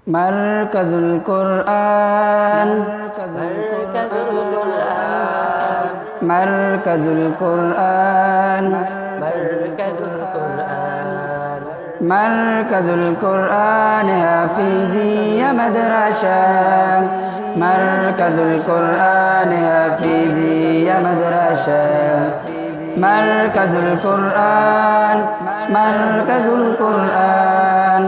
মারকাজুল কোরআন মারকাজুল কোরআন মারকাজুল কোরআন হাফিজিয়া মাদ্রাসা মারকাজুল কোরআন হাফিজিয়া মাদ্রাসা মারকাজুল কোরআন মারকাজুল কোরআন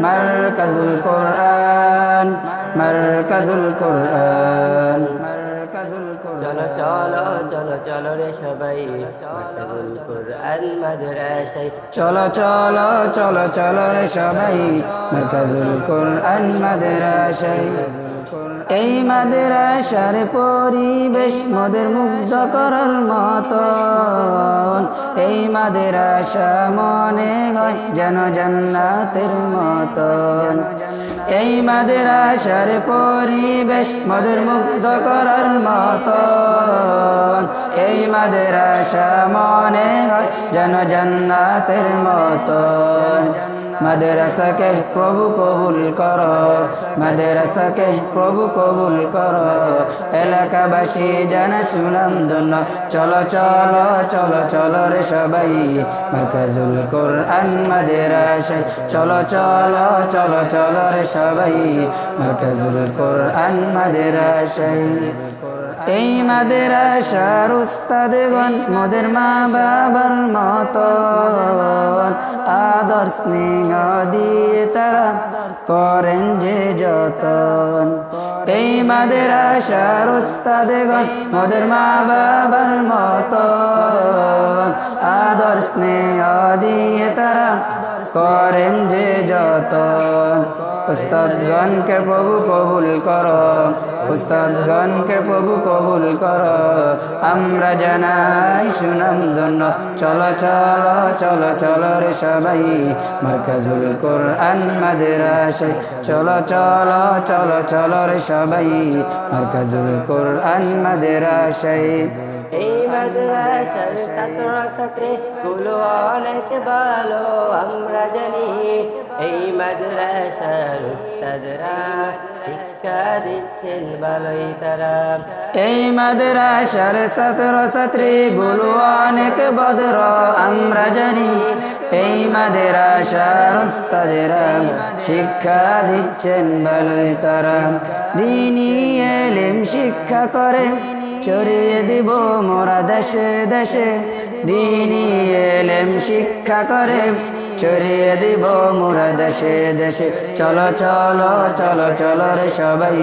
মারকাজুল কোরআন মারকাজুল কোরআন মারকাজুল কোরআন চলো চলো চলো চলো রে সবাই মারকাজুল কোরআন মাদ্রাসায় চলো চলো চলো চলো রে সবাই মারকাজুল কোরআন মাদ্রাসায় এই মাদ্রাসার পরিবেশ মোদের মুগ্ধ করার মতন এই মাদ্রাসা মনে হয় যেন জান্নাতের মতন এই মাদ্রাসার পরিবেশ মোদের মুগ্ধ করার মতন এই মাদ্রাসা মনে হয় যেন জান্নাতের মতন মাদ্রাসাকে প্রভু কবুল করো মাদ্রাসাকে প্রভু কবুল করো এলাকাবাসী জানা শুনাম ধন্য চলো চলো চলো চলো রে সবাই মারকাজুল কোরআন মাদ্রাসায় চলো চলো চলো চলো রে সবাই মারকাজুল কোরআন মাদ্রাসায় এই মাদ্রাসার উস্তাদগণ মোদের মা বাবার মতন আদর স্নেহ দিয়ে তারা করেন যে যতন এই মাদ্রাসার উস্তাদগণ মোদের মা বাবার মতন আদর স্নেহ দিয়ে তারা করেন যে যতন উস্তাদগণকে প্রভু কবুল করো উস্তাদগণকে প্রভু কবুল করো আমরা জানাই সুনাম ধন্য চলো চলো চলো চলো রে সবাই মারকাজুল কোরআন মাদ্রাসায় চলো চলো চলো চলো রে সবাই মারকাজুল কোরআন মাদ্রাসায় এই মাদ্রাসার ছাত্র ছাত্রী গুলো অনেক ভালো আমরা জানি এই মাদ্রাসার উস্তাদরা শিক্ষা দিচ্ছেন ভালোই তারা এই মাদ্রাসার ছাত্র ছাত্রী গুলো অনেক ভদ্র আমরা জানি এই মাদ্রাসার উস্তাদেরা শিক্ষা দিচ্ছেন ভালোই তারা দ্বীনি ইলম শিক্ষা করে ছড়িয়ে দিব মোরা দেশে দেশে দ্বীনি ইলম শিক্ষা করে ছড়িয়ে দিব মোরা দেশে দেশে চলো চলো চলো চলো রে সবাই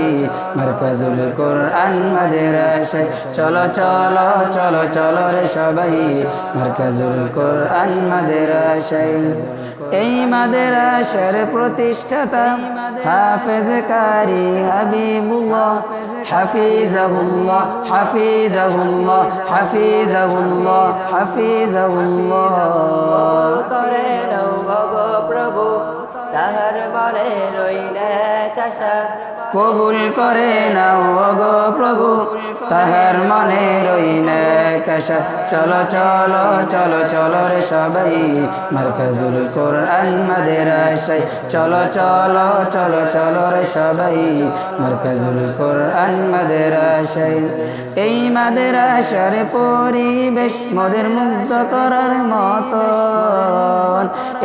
মারকাজুল কোরআন মাদ্রাসায় চলো চলো চলো চলো রে সবাই মারকাজুল কোরআন মাদ্রাসায় এই মাদ্রাসার প্রতিষ্ঠাতা হাফেজ কারি হাবিবুল্লাহ হাফিজাহুল্লাহ হাফিজাহুল্লাহ হাফিজাহুল্লাহ হাফিজাহুল্লাহ করে নাও গো প্রভু তাহার মনে রইলে আশা কবুল করে নাও গো প্রভু তাহার মনে রইলে আশা চলো চলো চলো চলো রে সবাই মারকাজুল কোরআন মাদ্রাসায় চলো চলো চলো চলো রে সবাই মারকাজুল কোরআন মাদ্রাসায় এই মাদ্রাসার পরিবেশ মোদের মুগ্ধ করার মতন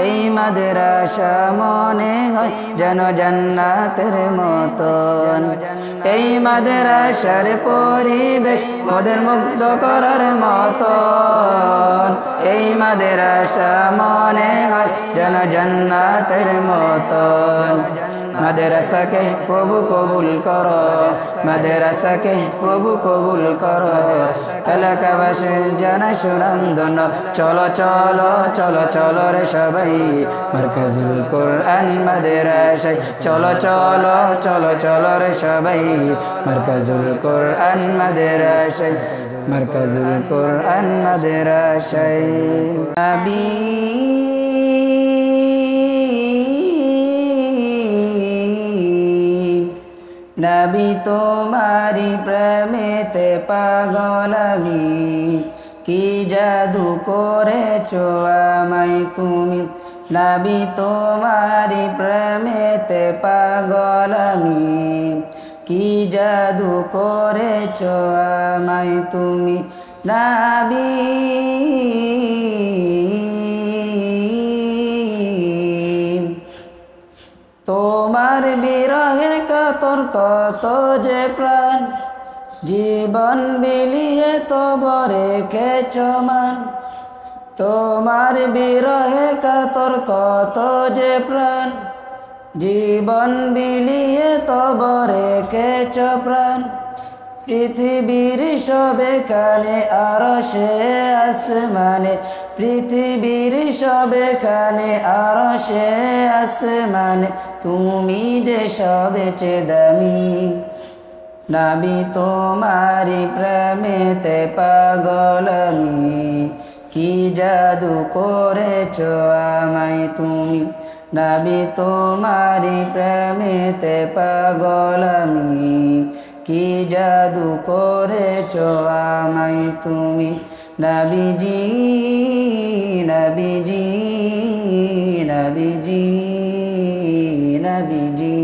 এই মাদ্রাসা মনে হয় যেন জান্নাতের মতন এই মাদ্রাসার পরিবেশ মোদের মুগ্ধ করার মতন এই মাদ্রাসা মনে হয় যেন জান্নাতের মতন মাদ্রাসাকে প্রভু কবুল করো মাদ্রাসাকে প্রভু কবুল করো এলাকাবাসী জানা সুনাম ধন্য চলো চলো চলো চলো রে সবাই মারকাজুল কোরআন মাদ্রাসায় চলো চলো চলো চলো রে সবাই মারকাজুল কোরআন মাদ্রাসায় মারকাজুল কোরআন মাদ্রাসায় নবী নবী তোমারি প্রেমেতে পাগল আমি কি জাদু করেছো আমায় তুমি নবী তোমারি প্রেমেতে পাগল আমি কি জাদু করেছো আমায় তুমি নবী তোমার বিরহে কাতর কত যে প্রাণ জীবন বিলিয়ে তব রেখেছো মান তোমার বিরহে কাতর কত যে প্রাণ জীবন বিলিয়ে তব রেখেছো প্রাণ পৃথিবীর সবেখানে আরশে আসমানে পৃথিবীর সবেখানে আরশে আসমানে তুমি যে সবচেয়ে দামি নবী তোমারি প্রেমেতে পাগল আমি কি জাদু করেছো আমায় তুমি নবী তোমারি প্রেমেতে পাগল আমি কি জাদু করেছো আমায় তুমি নবীজি নবীজি নবীজি নবীজি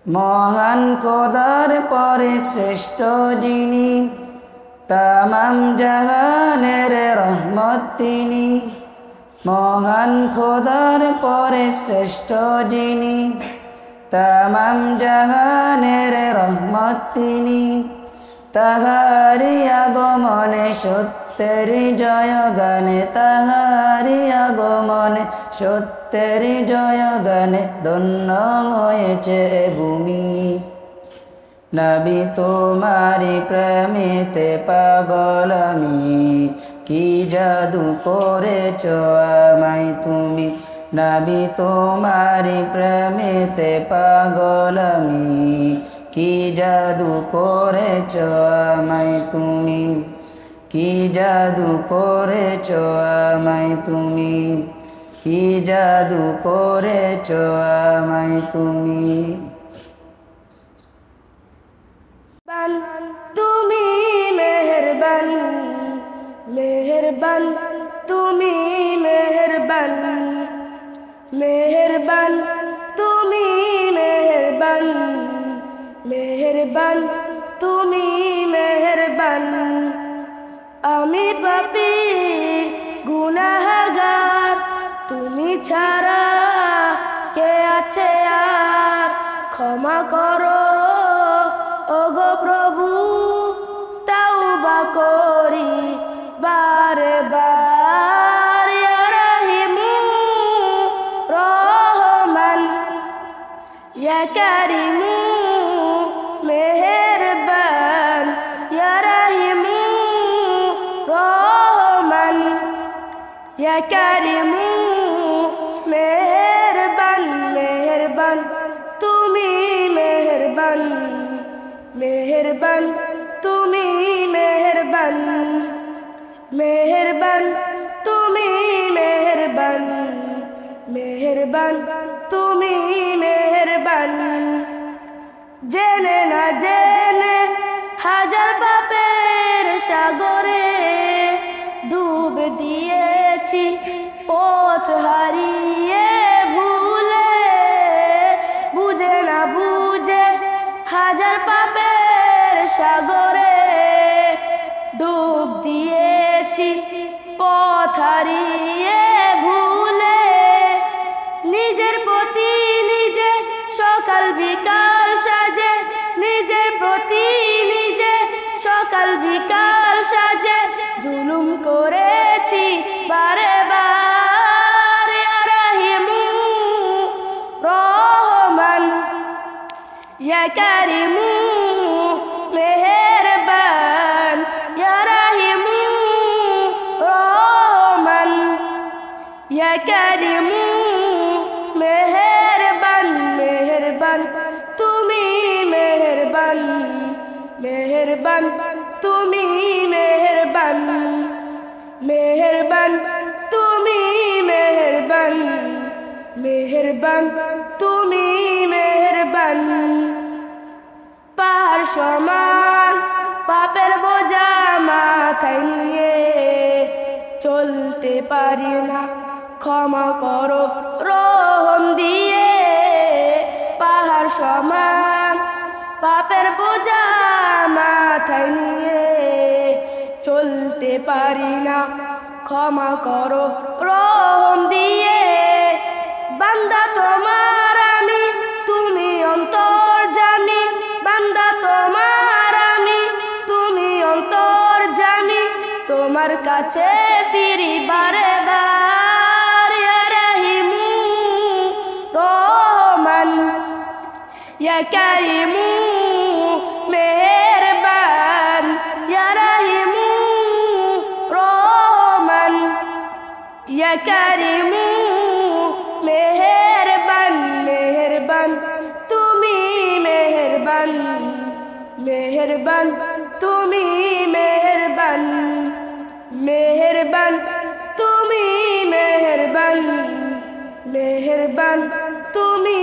মহান খোদার পরে শ্রেষ্ঠ যিনি তামাম জাহানের রহমত তিনি মহান খোদার পরে শ্রেষ্ঠ যিনি তামাম জাহানের রহমত তিনি তাহারি আগমনে সত্যের জয় গানে তাহারি আগমনে সত্যের জয় গানে ধন্য হয়েছে ভূমি নবী তোমারি প্রেমেতে পাগল আমি কি জাদু করেছো আমায় তুমি নবী তোমারি প্রেমেতে পাগল আমি কি জাদু করেছো আমায় তুমি কি জাদু করেছো আমায় তুমি কি জাদু করেছো আমায় তুমি তুমি মেহেরবান মেহেরবান তুমি মেহেরবান মেহেরবান তুমি মেহেরবান মেহেরবান তুমি মেহেরবান আমি পাপী গুনাহগার তুমি ছাড়া কে আছে আর ক্ষমা করো ওগো প্রভু তাওবা করি বারে বার ইয়া রাহিমু রহমান ইয়া কারিমু মেহেরবান ইয়া রাহিমু রহমান ইয়া কারিমু মেহেরবান মেহেরবান তুমি মেহেরবান মেহেরবান তুমি মেহেরবান মেহেরবান তুমি মেহেরবান মেহেরবান তুমি মেহেরবান জেনে না জেনে হাজার পাপের সাগরে ডুব দিয়েছি পথ হারিয়ে ভুলে বুঝে না বুঝে হাজার পাপের সাগরে ডুব দিয়েছি পথ হারিয়ে ভুলে নিজের প্রতি নিজে সকাল বিকাল সাজে নিজের প্রতি নিজে সকাল বিকাল সাজে জুলুম করেছি বারে বার ইয়া রাহিমু রহমান ইয়া কারিমু মেহেরবান ইয়া রাহিমু রহমান ইয়া কারিমু মেহেরবান মেহেরবান তুমি মেহেরবান মেহেরবান তুমি মেহেরবান মেহেরবান তুমি মেহেরবান মেহেরবান তুমি মেহেরবান পাহাড় সমান পাপের বোঝা মাথায় নিয়ে চলতে পারি না, ক্ষমা করো রহম দিয়ে। পাহাড় সমান পাপের বোঝা মাথায় নিয়ে চলতে পারি না, ক্ষমা করো রহম দিয়ে। বান্দা তোমার আমি, তুমি অন্তর্যামী। বান্দা তোমার আমি, তুমি অন্তর্যামী। তোমার কাছে ফিরি বারে বার। ইয়া রাহিমু রহমান, ইয়া কারিমু মেহেরবান। ইয়া রাহিমু রহমান, ইয়া কারিমু মেহেরবান। মেহেরবান তুমি মেহেরবান, মেহেরবান তুমি মেহেরবান। মেহেরবান তুমি মেহেরবান, মেহেরবান তুমি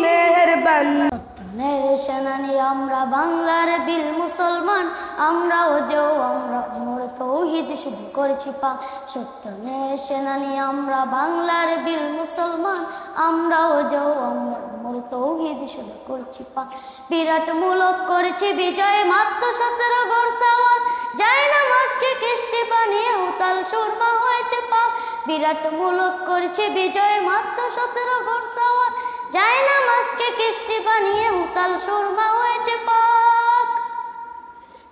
মেহেরবান। সত্যনের সেনানি আমরা বাংলার বীর মুসলমান, আমরাও যেও আমরা মোর তৌহিদ শুধু করেছি পা। সত্যনের সেনানি আমরা বাংলার বীর মুসলমান, আমরাও যেও আমরা মোর তৌহিদ শুধু করেছি পা। বিরাট মূলক করেছি বিজয়, মাত্র 17 গড় সাওয়াত। যায় না মাসকে কিস্তি বানিয়ে উতাল সুরমা হয়েছে পা। বিরাট মূলক করেছি বিজয়, মাত্র 17 গড় সাওয়াত। যায় না মাসকে কিস্তি বানিয়ে উতাল সুরমা হয়েছে পাক।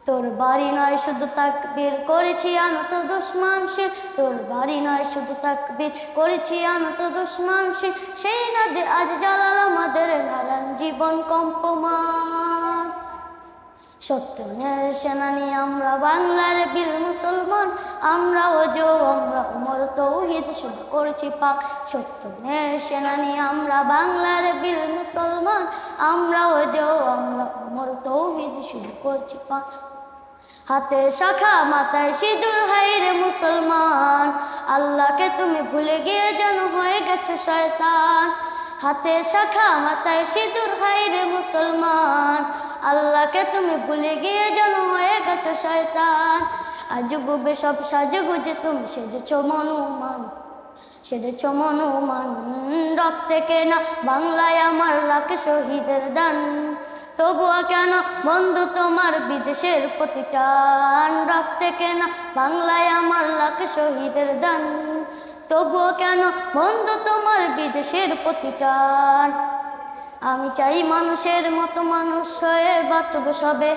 তোর বাড়ি নয় শুধু তাকবীর করেছি আনত দুশমান শির। তোর বাড়ি নয় শুধু তাকবীর করেছি আনত দুশমান শির। সেই নদী আজ জ্বালাল আমাদের নারায়ণ জীবন কম্পমান। সত্যনের সেনানি আমরা বাংলার বীর মুসলমান, আমরাও যেও আমরা মোর তৌহিদ শুধু করেছি পাক। সত্যনের সেনানি আমরা বাংলার বীর মুসলমান, আমরাও যেও আমরা মোর তৌহিদ শুধু করেছি পাক। হাতে শাখা মাথায় সিঁদুর হাইরে মুসলমান, আল্লাহকে তুমি ভুলে গিয়ে যেন হয়ে গেছো শয়তান। হাতে শাখা মাথায় সিঁদুর হাইরে মুসলমান, আল্লাহকে তুমি ভুলে গিয়ে যেন হয়ে গেছো শয়তান। আজগুবে সব সাজগুজে তুমি সেজেছো মনুমান, সেজেছো মনুমান। রক্তে কেনা বাংলায় আমার লাখ শহীদের দান, তবুও কেন বন্ধু তোমার বিদেশের প্রতিটান। রক্তে কেনা বাংলায় আমার লাখ শহীদের দান, তবুও কেন বন্ধু তোমার বিদেশের প্রতিটান। আমি চাই মানুষের মতো মানুষ হয়ে বাঁচব সবে।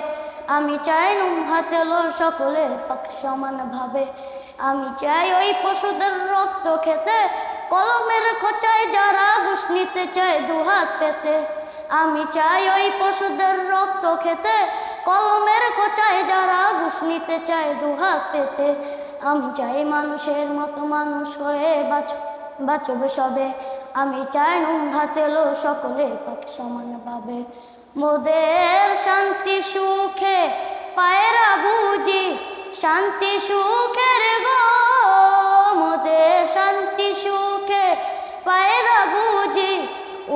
আমি চাই নুন হাতে লো সকলের পাক সমান ভাবে। আমি চাই ওই পশুদের রক্ত খেতে, কলমের খোঁচায় যারা ঘুষ নিতে চায় দুহাত পেতে। আমি চাই ওই পশুদের রক্ত খেতে, কলমের খোঁচায় যারা ঘুষ নিতে চায় দুহাত পেতে। আমি চাই মানুষের মতো মানুষ হয়ে বাঁচব সবে। আমি চাই নুন ভাতে লো সকলে পাক সমান ভাবে। মোদের শান্তি সুখে পায়রা বুঝি, শান্তি সুখের গো। মোদের শান্তি সুখে পায়রা বুঝি,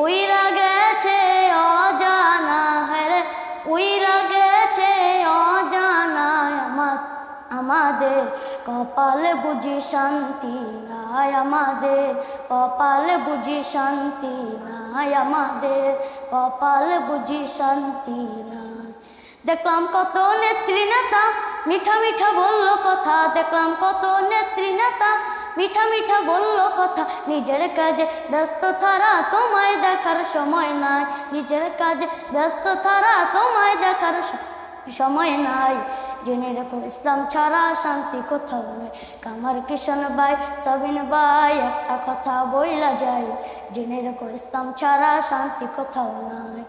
উইরা গেছে অজানা হেরে। উইরা গেছে অজানায় আমাদের কপালে বুঝি শান্তি নাই। আমাদের কপালে বুঝি শান্তি নাই। আমাদের কপালে বুঝি শান্তি নাই। দেখলাম কত নেত্রী নেতা মিঠা মিঠা বলল কথা। দেখলাম কত নেত্রী নেতা মিঠা মিঠা বলল কথা। নিজের কাজে ব্যস্ত থারা তোমায় দেখার সময় নাই। নিজের কাজে ব্যস্ত থারা তোমায় দেখার সময় নাই। জেনে রেখো ইসলাম ছাড়া শান্তি কোথাও নেই। কামার কিষণ ভাই সাবিন ভাই একটা কথা বইলা যায়। জেনে রেখো ইসলাম ছাড়া শান্তি কোথাও নাই।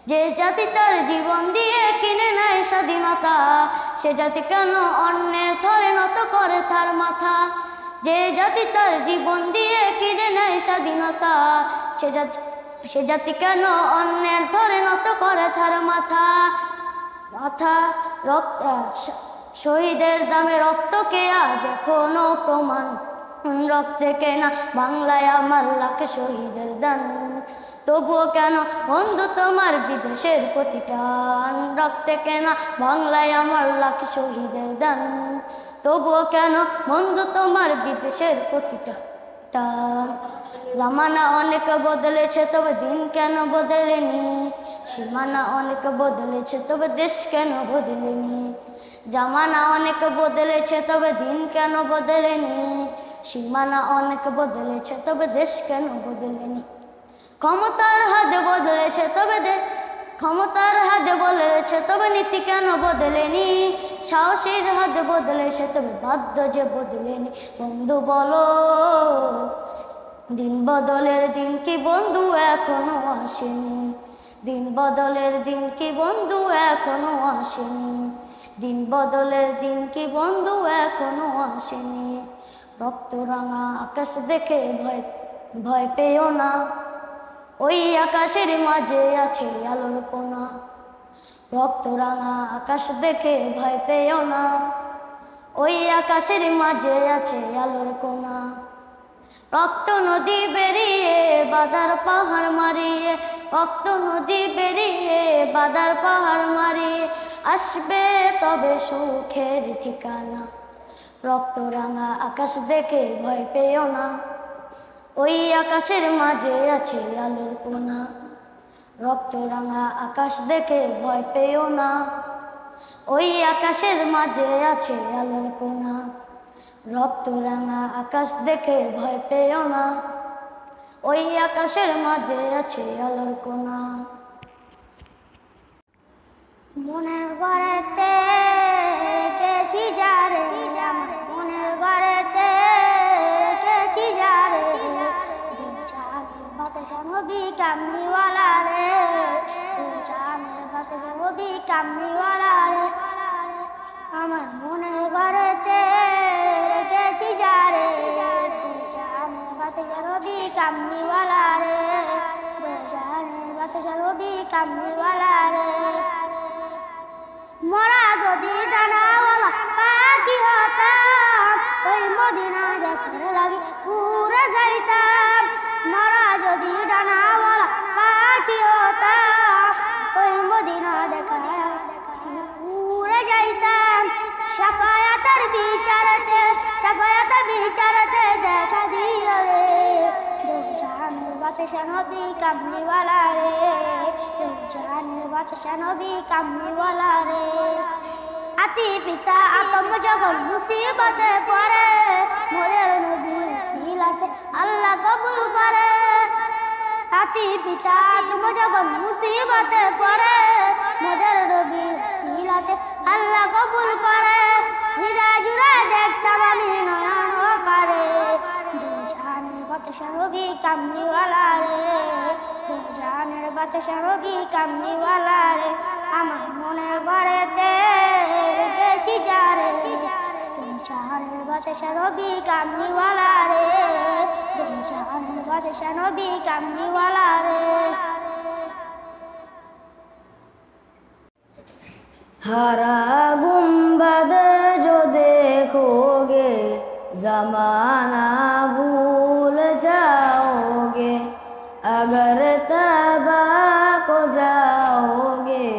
যে জাতি তার জীবন দিয়ে কিনে নেয় স্বাধীনতা, সে জাতি কেন অন্যের থরে নত করে তার মাথা। যে জাতি তার জীবন দিয়ে কিনে নেয় স্বাধীনতা, সে জাতি কেন অন্যের থরে নত করে তার মাথা। মাথা রক্ত শহীদের দামে রক্তকে আজ এখনো প্রমাণ। রক্তে কেনা বাংলায় আমার লাখ শহীদের দান, তবুও কেন বন্ধু তোমার বিদেশের প্রতিটান। রক্তে কেনা বাংলায় আমার লাখ শহীদের দান, তবুও কেন বন্ধু তোমার বিদেশের প্রতিটা টান? জামানা অনেক বদলেছে তবে দিন কেন বদলেনি? সীমানা অনেক বদলেছে তবে দেশ কেন বদলেনি? জামানা অনেক বদলেছে তবে দিন কেন বদলেনি? সীমানা অনেক বদলেছে তবে দেশ কেন বদলেনি? ক্ষমতার হাতে বদলেছে তবে নীতি কেন বদলেনি? সাহসের হাতে বদলেছে তবে বাধ্য যে বদলেনি। বন্ধু বলো, দিন বদলের দিন কি বন্ধু এখনো আসেনি? দিন বদলের দিন কি বন্ধু এখনো আসেনি? দিন বদলের দিন কি বন্ধু এখনো আসেনি? রক্ত রাঙা আকাশ দেখে ভয় পেও না, ওই আকাশের মাঝে আছে আলোর কোনা। রক্ত রাঙা আকাশ দেখে ভয় পেও না, ওই আকাশের মাঝে আছে আলোর কোনা। রক্ত নদী বেরিয়ে বাদার পাহাড় মারিয়ে, রক্ত নদী বেরিয়ে বাদার পাহাড় মারিয়ে আসবে তবে সুখের ঠিকানা। রক্ত রাঙা আকাশ দেখে ভয় পেও না, ওই আকাশের মাঝে আছে আলোর কোনা। রক্ত রাঙা আকাশ দেখে ভয় পেও না, ওই আকাশের মাঝে আছে আলোর কোনা। রক্ত রাঙা আকাশ দেখে ভয় পেও না, ওই আকাশের মাঝে আছে আলোর কোনা। মনের ঘরেতে রেখেছি যারে, মনের ঘরেতে রেখেছি যারে, বাতাসা নবী কামলিওয়ালা রে, তুই জানের বাতাসা নবী কামলিওয়ালা রে। আমার মনের ঘরেতে রেখেছি যারে, তুই জানের বাতাসা নবী কামলিওয়ালা রে, তুই জানের বাতাসা নবী কামলিওয়ালা রে। মরা যদি ডানাওয়ালা পাখি হতাম, ওই মদিনা দেখার লাগে উড়ে যাইতাম। মরা যদি ডানাওয়ালা পাখি হতাম, ওই মদিনা দেখার উড়ে যাইতাম। সাফায়াতের বিচারতে দেখা দিও রে, জানের বাদশা নবী কামলিওয়ালা রে, জানের বাদশা নবী কামলিওয়ালা রে। আতি পিতা আতম যখন মুসিবতে পড়ে, মোদের নবী উসিলাতে আল্লাহ কবুল করে। আতি পিতা আতম যখন মুসিবতে পড়ে, মোদের নবী উসিলাতে আল্লাহ কবুল করে। হৃদয় জুড়ে দেখতাম আমি নয়ন পারে, জানের বাদশা নবী কামলিওয়ালা রে, জানের বাদশা নবী কামলিওয়ালা রে। আমার মনের ঘরেতে রেখেছি যারে, জানের বাদশা নবী কামলিওয়ালা রে, জানের বাদশা নবী কামলিওয়ালা রে। हरा गुंबद जो देखोगे जमाना भूल जाओगे, अगर तबा को जाओगे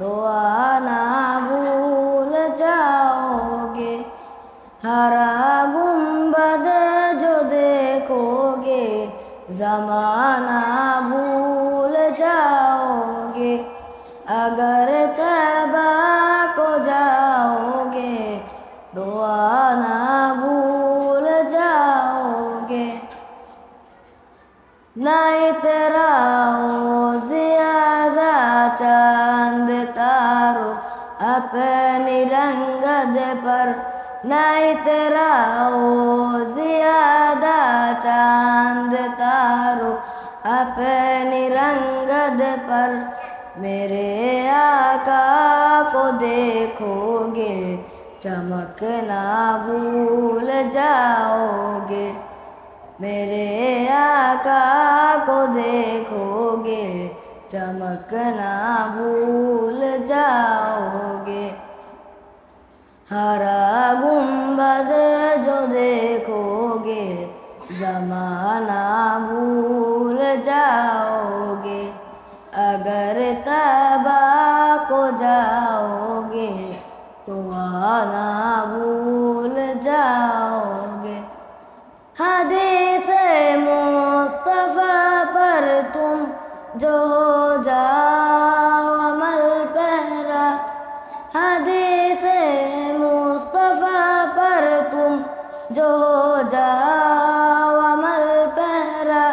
दुआ ना भूल जाओगे। हरा गुंबद जो देखोगे जमाना भूल जाओगे, अगर तबा को जाओगे दुआ ना भूल जाओगे। नहीं तेरा हो ज़्यादा चांद तारो अपनी रंगत पर, नहीं तेरा हो ज़्यादा चांद तारो अपनी रंगत पर। मेरे आका को देखोगे चमकना भूल जाओगे, मेरे आका को देखोगे चमकना भूल जाओगे। हरा गुंबद जो देखोगे ज़माना भूल जाओगे, अगर तबा को जाओगे तो आना भूल जो हो जाओ अमल पहरा हदीस मुस्तफ़ा पर तुम जो हो जाओ अमल पहरा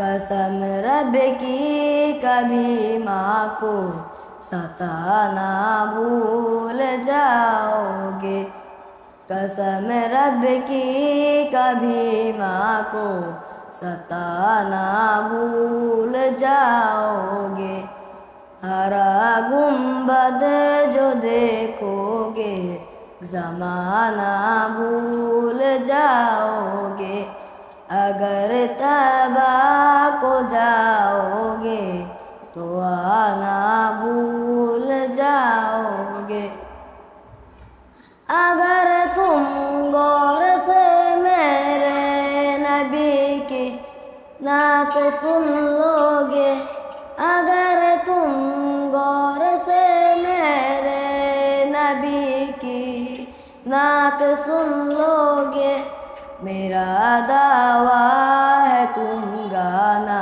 कसम रब की कभी माँ को सताना भूल जाओगे कसम रब की कभी माँ को सताना भूल जाओगे हरा गुंबद जो देखोगे ज़माना भूल जाओगे अगर तबा को जाओगे तो आना भूल जाओगे अगर तुम गौर से मेरे नबी की नात सुन लोगे अगर तुम गौर से मेरे नबी की नात सुन लोगे मेरा दावा है तुम गाना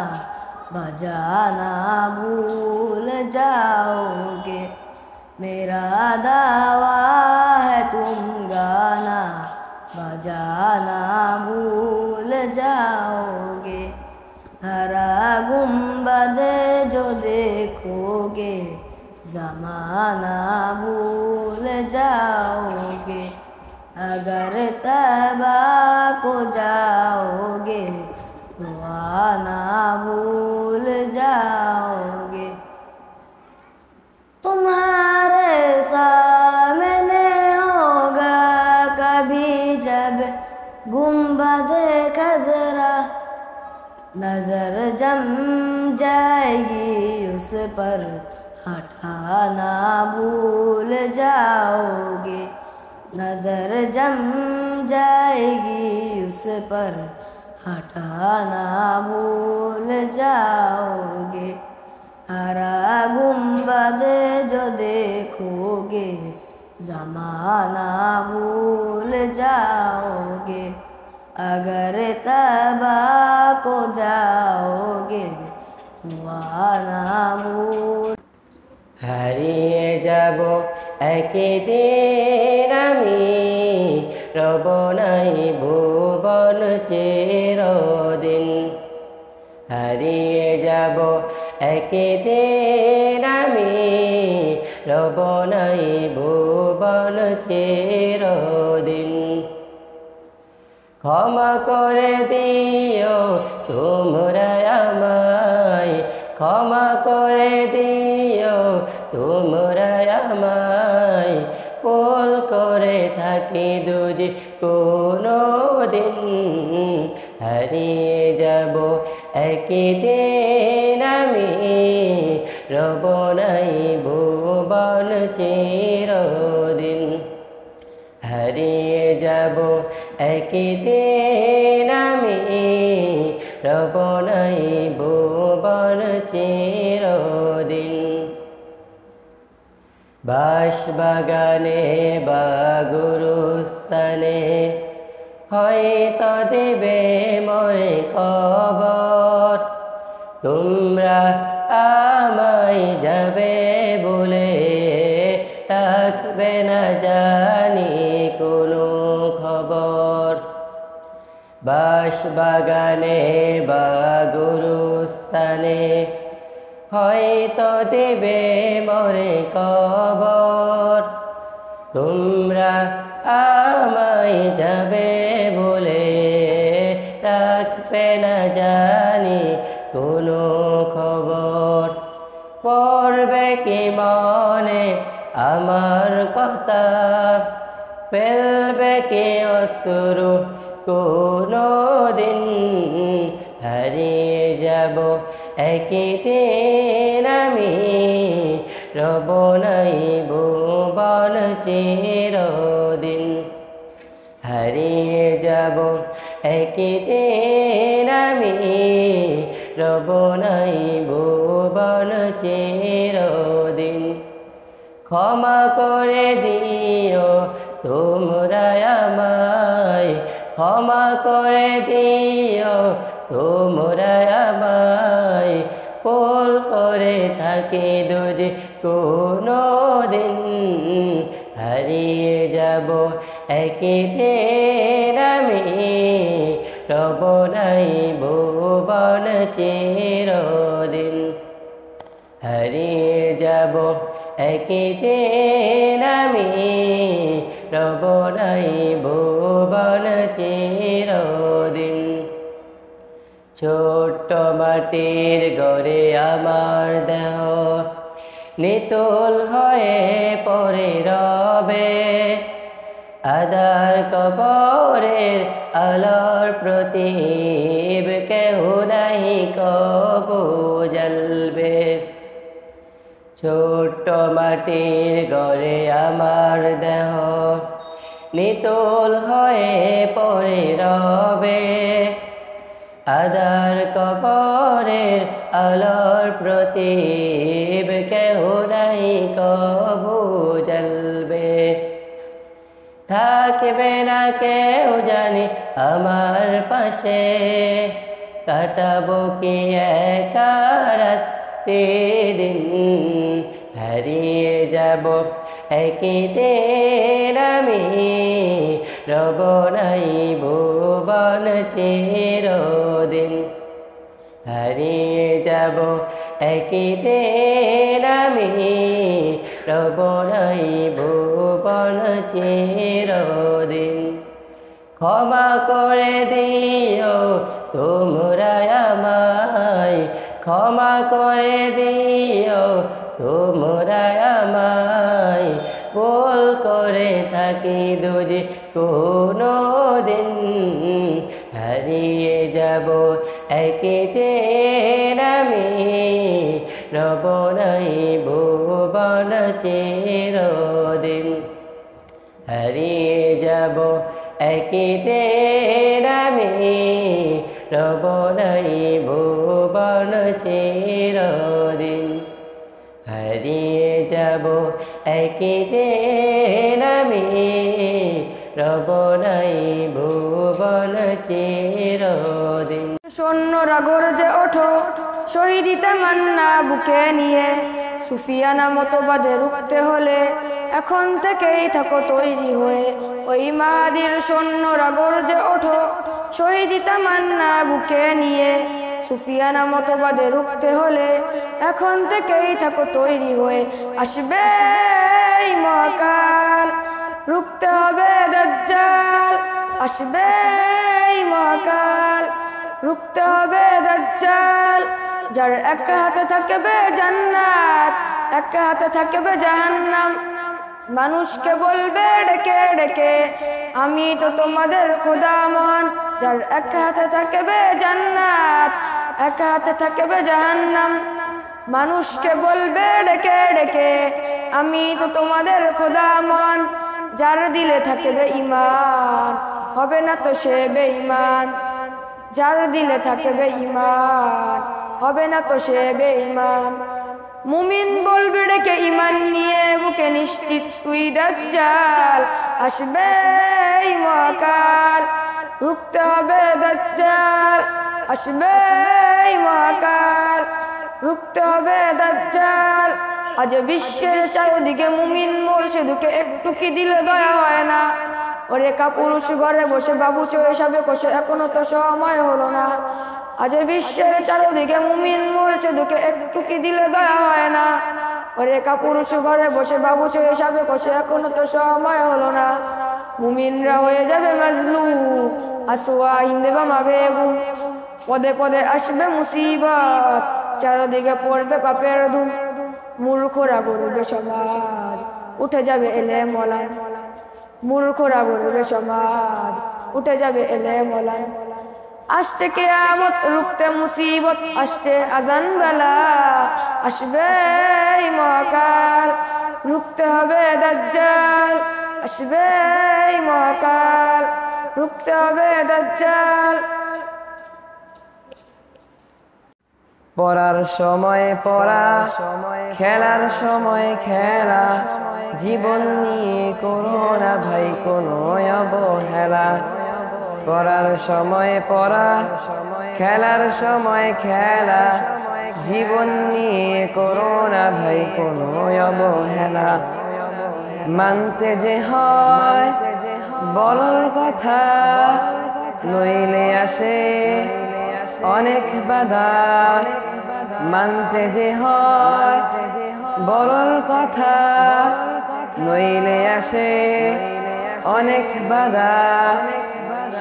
बजाना भूल जाओगे मेरा दावा है तुम गाना बजाना भूल जाओगे हरा गुंबद जो देखोगे ज़माना भूल जाओगे अगर तबा को जाओगे तो आना भूल जाओगे तुम्हारे सामने होगा कभी जब गुंबद खजरा नजर जम जाएगी उस पर हटाना भूल जाओगे नजर जम जाएगी उस पर हटाना भूल जाओगे हरा गुंबद जो देखोगे ज़माना भूल जाओगे अगर तबा को जाओगे तो आना भूल হারিয়ে যাব একদিন আমি রব নাই ভুবন চিরদিন হারিয়ে যাব একদিন আমি রব নাই ভুবন চিরদিন ক্ষমা করে দিও তোমরা আমায় ক্ষমা করে দিও তোমরা আমায় ভুল করে থাকি যদি কোনো দিন হারিয়ে যাব একদিন আমি রব নাই ভুবন চিরদিন হারিয়ে যাব একদিন আমি রব নাই ভুবন চিরদিন বাঁশ বাগানে বা গুরুস্থানে হয়তো দেবে মরে কবর তোমরা আমায় যাবে বলে রাখবে না জানি কোনো খবর বাঁশ বাগানে বা গুরুস্থানে হয়তো দেবে মরে কবর তোমরা আমায় যাবে বলে রাখবে না জানি কোনো খবর পড়বে কি মনে আমার কথা ফেলবে কি অশ্রু কোনো দিন হারিয়ে যাব একদিন আমি রব নাই ভুবন চিরদিন হারিয়ে যাব একদিন আমি রব নাই ভুবন চিরদিন ক্ষমা করে দিও তোমরা আমায় ক্ষমা করে দিও তোমরা আমায় থাকি যদি কোনো দিন হারিয়ে যাব একই দিন আমি রব নাই ভুবন চিরদিন হারিয়ে যাব একই দিন আমি রব নাই ভুবন চিরদিন ছোট্ট মাটির ঘরে আমার দেহ নিতুল হয়ে পড়ে রবে আদার কবরের আলোর প্রদীপ কেহ নাই কবু জ্বলবে ছোট্ট মাটির ঘরে আমার দেহ নিতুল হয়ে পড়ে রবে আদার কবরের আলোর প্রদীপ কেহ নাই কবু জ্বলবে থাকবে না কেউ জানি আমার পাশে কাটাবো কি একা রাত দিন হারিয়ে যাব একই দিন আমি রব নাই ভুবন চিরদিন হারিয়ে যাব একই দিন আমি রব নাই ভুবন চিরদিন ক্ষমা করে দিও তোমরা আমায় ক্ষমা করে দিও তোমরা আমায় ভুল করে থাকি যদি কোনো দিন হারিয়ে যাব একই দিন আমি রব নাই ভুবন চিরদিন হারিয়ে যাব একই দিন আমি রব নাই ভুবন চিরদিন হারিয়ে যাব একই দিন আমি রব নাই ভুবন চিরদিন সৈন্যরা গর্জে ওঠো শহীদি তামান্না বুকে নিয়ে সুফিয়ানা মতবাদে রুখতে হলে এখন থেকেই থাকো তৈরি হয়ে ওই মাহাদির সৈন্যরা গর্জে ওঠো শহীদি তামান্না বুকে নিয়ে সুফিয়ানা মতবাদে রুখতে হলে এখন থেকেই থাকো তৈরি হয়ে আসবে এই মহাকাল রুখতে হবে দাজ্জাল আসবে এই মহাকাল রুখতে হবে দাজ্জাল যার এক হাতে থাকবে জান্নাত এক হাতে থাকবে জাহান্নাম মানুষকে বলবে ডেকে ডেকে আমি তো তোমাদের খোদা মহান যার এক হাতে থাকবে জান্নাত এক হাতে থাকবে জাহান্নাম মানুষকে বলবে ডেকে ডেকে আমি তো তোমাদের খোদা মহান যার দিলে থাকবে ঈমান হবে না তো সে বেঈমান যার দিলে থাকবে ঈমান হবে না তো সে বেঈমান মুমিন বলবে ডেকে ঈমান নিয়ে বুকে নিশ্চিত তুই দাজ্জাল আসবে এই মহাকাল রুখতে হবে দাজ্জাল আসবে এই মহাকাল রুখতে হবে দাজ্জাল আজ বিশ্বের চারিদিকে মুমিন মরছে দুকে একটু কি দিলে দয়া হয় না ওরে কাপুরুষ ঘরে বসে বাবু চয়ে সাবে কষে এখনো তো সময় হলো না আজ বিশ্বের চারিদিকে মুমিন মরছে দুকে একটু কি দিলে দয়া হয় না ওরে কাপুরুষ ঘরে বসে বাবু চয়ে সাবে কষে এখনো তো সময় হলো না মুমিনরা হয়ে যাবে মাজলুম আসওয়া হিন্দে বামা বেগুম পদে পদে আসবে মুসিবত চারিদিকে পড়বে পাপের ধুম মূর্খরা গড়বে সমাজ উঠে যাবে এলে মলায় মূর্খরা গড়বে সমাজ উঠে যাবে এলে মলায় আসছে কিয়ামত রুখতে মুসিবত আসছে আজান বেলা আসবে এই মহাকাল রুখতে হবে দাজ্জাল আসবে এই মহাকাল রুখতে হবে দাজ্জাল পড়ার সময় পড়া খেলার সময় খেলা জীবন নিয়ে করো না ভাই কোনো অবহেলা পড়ার সময় পড়া, খেলার সময় খেলা, জীবন নিয়ে করো না ভাই কোনো অবহেলা। মানতে যে হয় বলার কথা, নইলে আসে অনেক বাধা। মানতে যে হয় বলার কথা, নইলে আসে অনেক বাধা।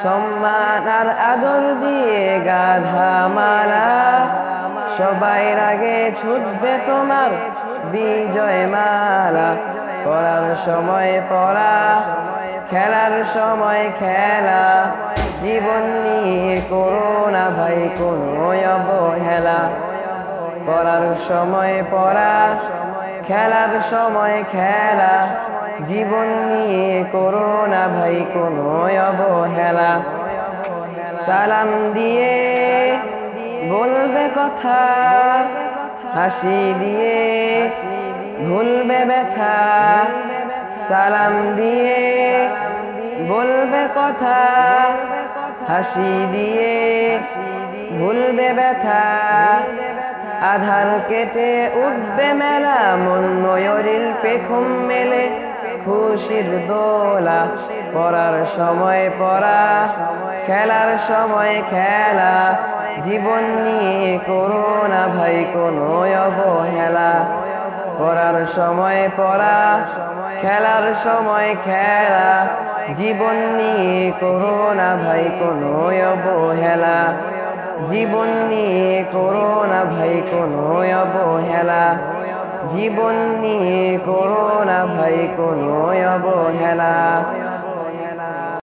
সম্মান আর আদর দিয়ে গাধা মারা, সবাই আগে ছুটবে তোমার বিজয় মালা। পড়ার সময় পড়া, খেলার সময় খেলা, জীবন নিয়ে করো না ভাই কোনো অবহেলা। পড়ার সময় পড়া, খেলার সময় খেলা, জীবন নিয়ে করো না ভাই কোনো অবহেলা। সালাম দিয়ে বলবে কথা, হাসি দিয়ে ভুলবে ব্যথা। সালাম দিয়ে বলবে কথা, হাসি দিয়ে ভুলবে ব্যথা। আধার কেটে উঠবে মেলা, মন ময়ূরীর পেখম মেলে খুশির দোলা। পড়ার সময় পড়া, খেলার সময় খেলা, জীবন নিয়ে করো না ভাই কোনো অবহেলা। পড়ার সময় পড়া, খেলার সময় খেলা, জীবন নিয়ে করো না ভাই কোনো অবহেলা। জীবন নিয়ে করো না ভাই কোনো অবহেলা। জীবন নিয়ে করো না ভাই কোনো অবহেলা।